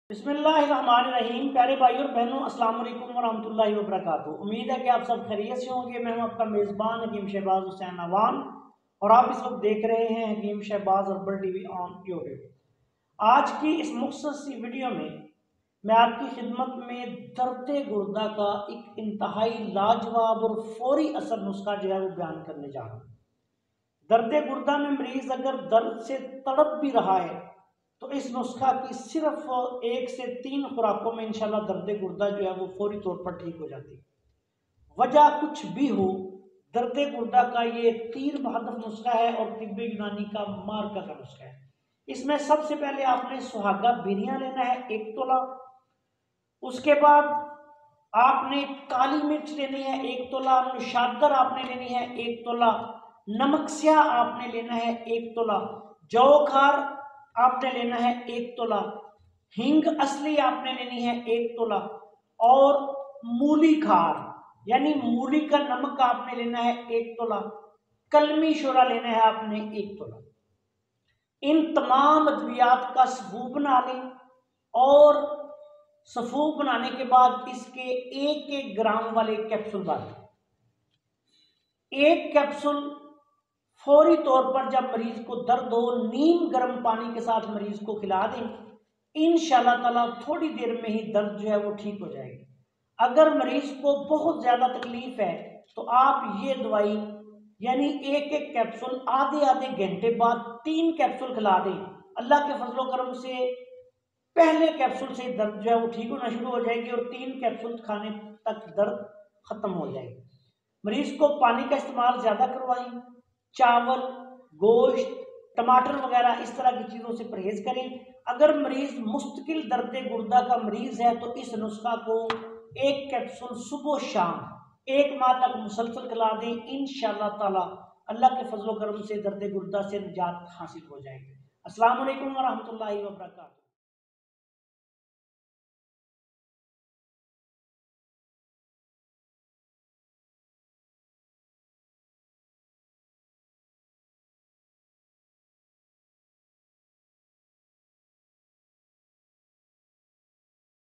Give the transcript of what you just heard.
بسم اللہ الرحمن الرحیم۔ پیارے بھائی اور بہنوں، السلام علیکم ورحمۃ اللہ وبرکاتہ۔ امید ہے کہ آپ سب خیریت سے ہوں گے۔ میں ہوں آپ کا میزبان حکیم شہباز حسین عوان اور آپ اس وقت دیکھ رہے ہیں Hakeem Shahbaz herbal T V on YouTube. آج کی اس مختصر سی ویڈیو میں آپ کی خدمت میں درد گردہ کا ایک انتہائی لاجواب اور فوری اثر نسخہ جو ہے وہ بیان کرنے جا رہا ہوں۔ درد گردہ میں مریض اگر درد سے تڑپ بھی رہا ہے تو اس نسخہ کی صرف 1 سے 3 خوراکوں میں انشاءاللہ درد گردہ جو ہے وہ فوری طور پر ٹھیک ہو جاتی ہے۔ وجہ کچھ بھی ہو، درد گردہ کا یہ تیر بہدف نسخہ ہے اور طب یونانی کا مارکہ کا نسخہ ہے۔ اس میں سب سے پہلے آپ نے سہاگا بیریاں لینا ہے 1 تولہ۔ اس کے بعد آپ نے کالی مرچ لینی ہے 1 تولہ، نشادر آپ نے لینی ہے 1 تولہ، نمک سیاہ آپ نے لینا ہے 1 تولہ، جو کھار آپ نے لینا ہے 1 تولہ، ہنگ اصلی آپ نے لینی ہے 1 تولہ، اور مولی کھار یعنی مولی کا نمک آپ نے لینا ہے 1 تولہ، کلمی شورا لینا ہے آپ نے 1 تولہ۔ ان تمام ادویات کا صفوف بنا لیں اور صفوف بنانے کے بعد اس کے 1 گرام والے کیپسول بنائیں۔ 1 کیپسول فوری طور پر جب مریض کو درد ہو نیم گرم پانی کے ساتھ مریض کو کھلا دیں، انشاءاللہ تعالیٰ تھوڑی دیر میں ہی درد جو ہے وہ ٹھیک ہو جائے گی۔ اگر مریض کو بہت زیادہ تکلیف ہے تو آپ یہ دوائی یعنی 1 کیپسول آدھے گھنٹے بعد 3 کیپسول کھلا دیں۔ اللہ کے فضل و کرم سے پہلے کیپسول سے درد جو ہے وہ ٹھیک ہونا شروع ہو جائے گی اور 3 کیپسول کھانے تک درد ختم ہو جائے گی۔ مریض کو پانی کا استعمال زیادہ کروائیں، چاول، گوشت، ٹماٹر وغیرہ اس طرح کی چیزوں سے پرہیز کریں۔ اگر مریض مستقل درد گردہ کا مریض ہے تو اس نسخہ کو 1 کیپسول صبح و شام 1 ماہ تک مسلسل کھلا دیں، انشاءاللہ تعالی اللہ کے فضل و کرم سے درد گردہ سے نجات حاصل ہو جائے گی۔ السلام علیکم ورحمۃ اللہ وبرکاتہ۔